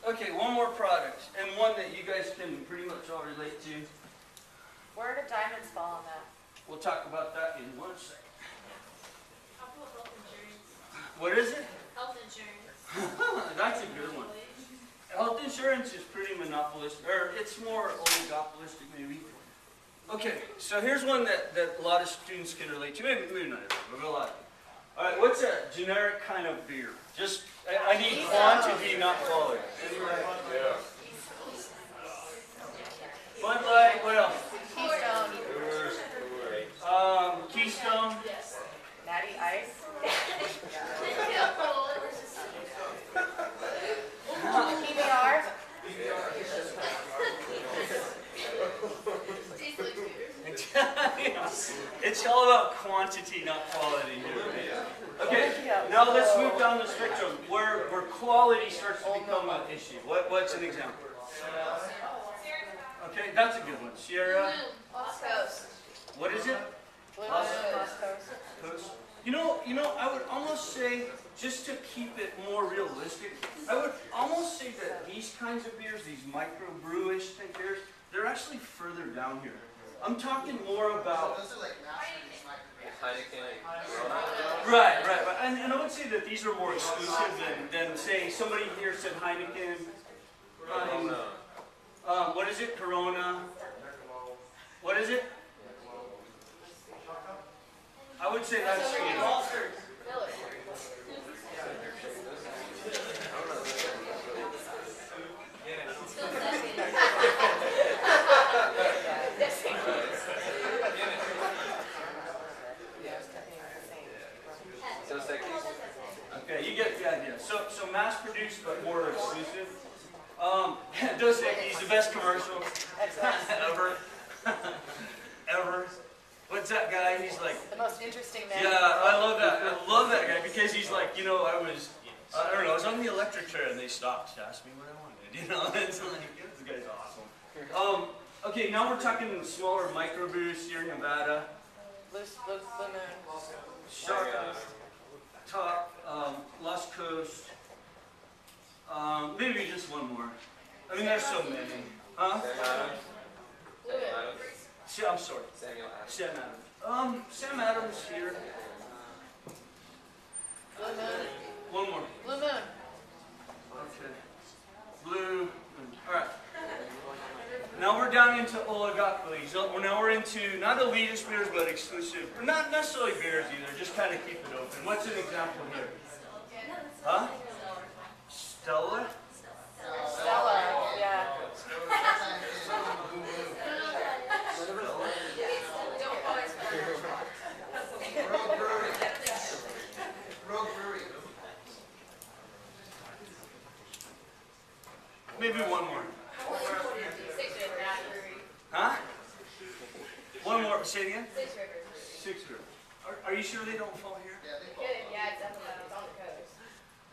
Okay, one more product, and one that you guys can pretty much all relate to. Where do diamonds fall on that? We'll talk about that in 1 second. How about health insurance? What is it? Health insurance. That's a good one. Health insurance is pretty monopolistic, or it's more oligopolistic maybe. Okay, so here's one that a lot of students can relate to. Maybe not everyone, but a lot of them. All right, what's a generic kind of beer? Just, I need quantity, not quality. Yeah. Bud Light, what else? Keystone. Keystone. Natty Ice. PBR. It's all about quantity, not quality here. Okay, now let's move down the spectrum where quality starts to become an issue. What's an example? Okay, that's a good one. Sierra. Lost Coast. What is it? Blue Moon, Lost Coast. Coast. You know, I would almost say, just to keep it more realistic, I would almost say that these kinds of beers, these micro-brewish type beers, they're actually further down here. I'm talking more about... Those are like mass-produced microbrews. Heineken. Right. And I would say that these are more exclusive than say, somebody here said Heineken. What is it? Corona. What is it? I would say that's okay, you get the idea. So mass-produced but more exclusive. Dos Equis, the best commercial ever. Ever. What's that guy? He's like... The most interesting man. Yeah, I love that. I love that guy because he's like, you know, I don't know, I was on the electric chair and they stopped to ask me what I wanted. You know, it's like, this guy's awesome. Okay, now we're talking smaller microbrews, Sierra Nevada, Blue Moon. Shasta, Top, Lost Coast. Maybe just one more. I mean, there's so many. Huh? I'm sorry. Sam Adams. Sam Adams here. Blue Moon. One more. Blue Moon. Okay. Blue Moon. All right. Now we're down into oligopolies. Now we're into not elitist beers, but exclusive. Not necessarily beers either. Just kind of keep it open. What's an example here? Huh? Stella? Stella. Yeah. Maybe one more. Huh? One more. Say it again. Six Rivers. Are you sure they don't fall here? Yeah, it's on the coast.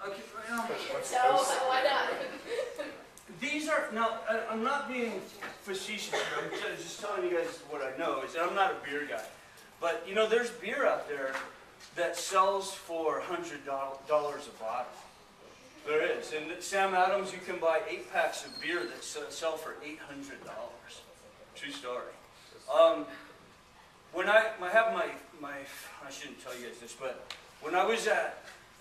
Okay. Well, So, why not? these are now. I'm not being facetious here. I'm just telling you guys what I know. Is that I'm not a beer guy, but you know, there's beer out there that sells for $100 a bottle. There is, and at Sam Adams you can buy 8 packs of beer that sell for $800. True story. When I have my I shouldn't tell you guys this, but when I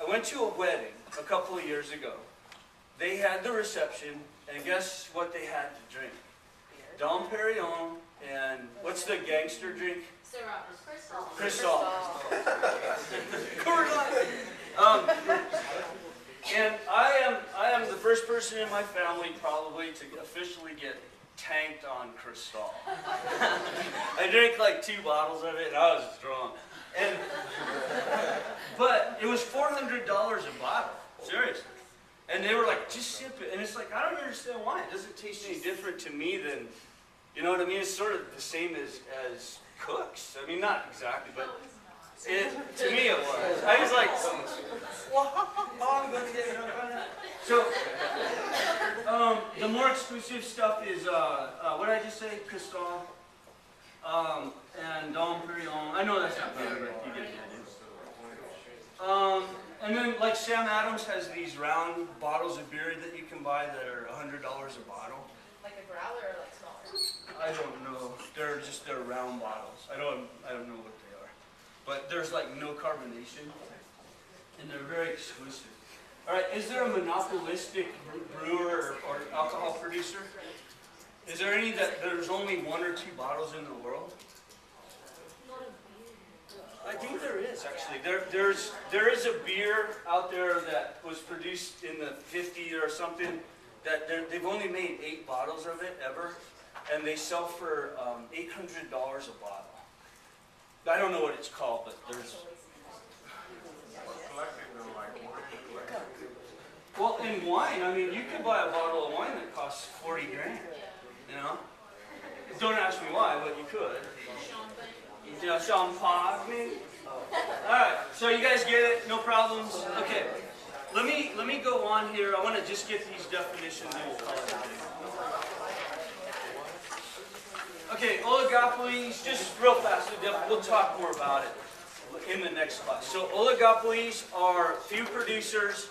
went to a wedding a couple of years ago. They had the reception, and guess what they had to drink? Dom Perignon and what's the gangster drink? Crystal. And I am the first person in my family probably to officially get tanked on Cristal. I drank like 2 bottles of it and I was drunk. But it was $400 a bottle, seriously. And they were like, just sip it. And it's like, I don't understand why. It doesn't taste any different to me than, you know what I mean? It's sort of the same as Cook's. I mean, not exactly, but to me it was. I was like, I'm going to get it. So, the more exclusive stuff is, what did I just say? Cristal, and Dom Perignon. I know that's not beer, but you get the idea. And then, like Sam Adams has these round bottles of beer that you can buy that are $100 a bottle. Like a growler or like smaller? I don't know. They're round bottles. I don't know what they are. But there's like no carbonation, and they're very exclusive. All right, is there a monopolistic brewer or alcohol producer? Is there any that there's only 1 or 2 bottles in the world? I think there is actually. There is a beer out there that was produced in the 50s or something that they've only made 8 bottles of it ever, and they sell for $800 a bottle. I don't know what it's called, but there's. Well, in wine, I mean, you could buy a bottle of wine that costs 40 grand. You know. Don't ask me why, but you could. Yeah, champagne. All right, so you guys get it, no problems. Okay, let me go on here. I want to just get these definitions and we'll call it a day. Okay, oligopolies, just real fast. We'll talk more about it in the next class. So oligopolies are few producers,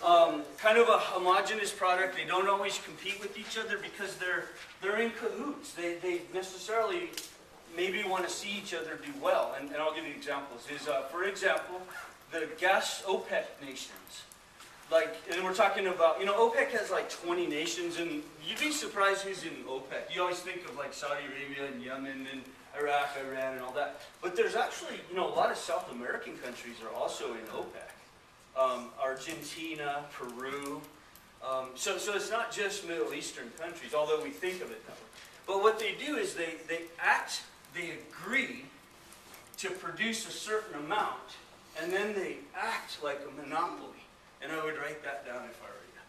kind of a homogeneous product. They don't always compete with each other because they're in cahoots. They necessarily maybe want to see each other do well, and I'll give you examples. For example, the gas OPEC nations. And we're talking about, OPEC has like 20 nations, and you'd be surprised who's in OPEC. You always think of like Saudi Arabia and Yemen and Iraq, Iran, and all that. But there's actually, a lot of South American countries are also in OPEC. Argentina, Peru. So it's not just Middle Eastern countries, although we think of it that way. But what they do is they agree to produce a certain amount, and then they act like a monopoly. And I would write that down if I were you.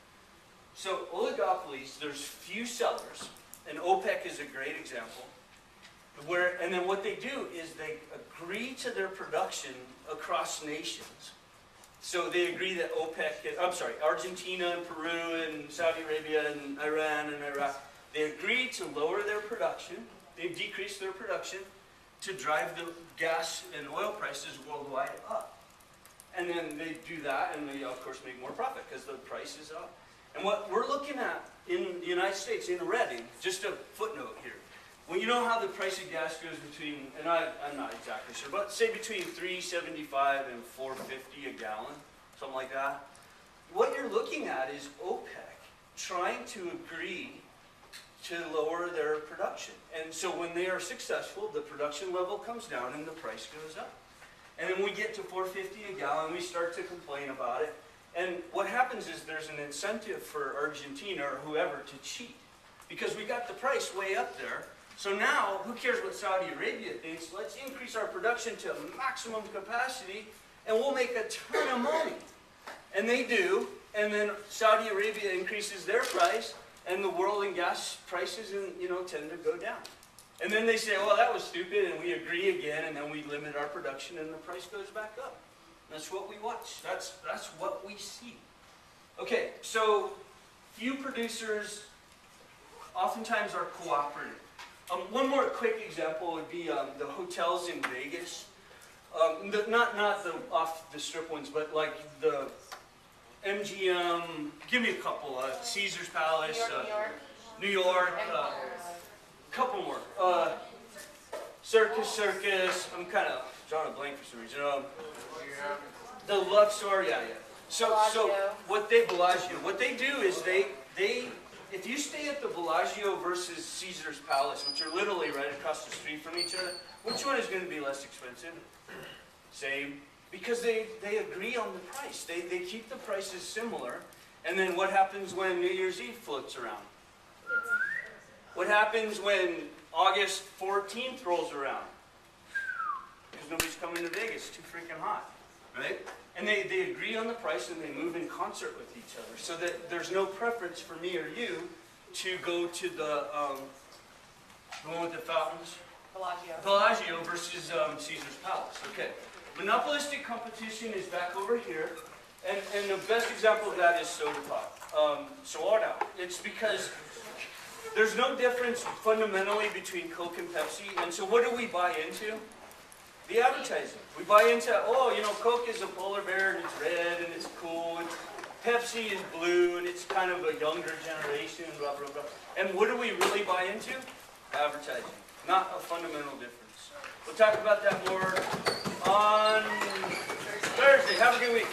So oligopolies, there's few sellers, and OPEC is a great example. And then what they do is they agree to their production across nations. So they agree that Argentina and Peru and Saudi Arabia and Iran and Iraq, They agree to lower their production, they decrease their production to drive the gas and oil prices worldwide up. And then they do that and they of course make more profit because the price is up. And what we're looking at in the United States, in Reading, just a footnote here. Well, you know how the price of gas goes between, and I'm not exactly sure, but say between $3.75 and $4.50 a gallon, something like that. What you're looking at is OPEC trying to agree to lower their production. And so when they are successful, the production level comes down and the price goes up. And then we get to $4.50 a gallon, we start to complain about it. And what happens is there's an incentive for Argentina or whoever to cheat. Because we got the price way up there. So now, who cares what Saudi Arabia thinks? Let's increase our production to maximum capacity and we'll make a ton of money. And they do, and then Saudi Arabia increases their price, and the world and gas prices, tend to go down. And then they say, well, that was stupid, and we agree again, and then we limit our production, and the price goes back up. That's what we watch. That's what we see. Okay, so few producers oftentimes are cooperative. One more quick example would be the hotels in Vegas. Not the off the strip ones, but like the MGM, give me a couple, Caesar's Palace, New York, couple more. Circus, I'm kind of drawing a blank for some reason. The Luxor, yeah. So what they do is they if you stay at the Bellagio versus Caesar's Palace, which are literally right across the street from each other, which one is going to be less expensive? Same. Because they agree on the price. They keep the prices similar. And then what happens when New Year's Eve floats around? What happens when August 14th rolls around? Because nobody's coming to Vegas. It's too freaking hot. Right? And they agree on the price and they move in concert with each other. So that there's no preference for me or you to go to the one with the fountains? Bellagio versus Caesar's Palace. Okay. Monopolistic competition is back over here. And the best example of that is soda pop. Soda. It's because there's no difference fundamentally between Coke and Pepsi. And so what do we buy into? The advertising. We buy into, Coke is a polar bear and it's red and it's cool. And Pepsi is blue and it's kind of a younger generation, blah, blah, blah. And what do we really buy into? Advertising. Not a fundamental difference. We'll talk about that more on Thursday. Have a good week.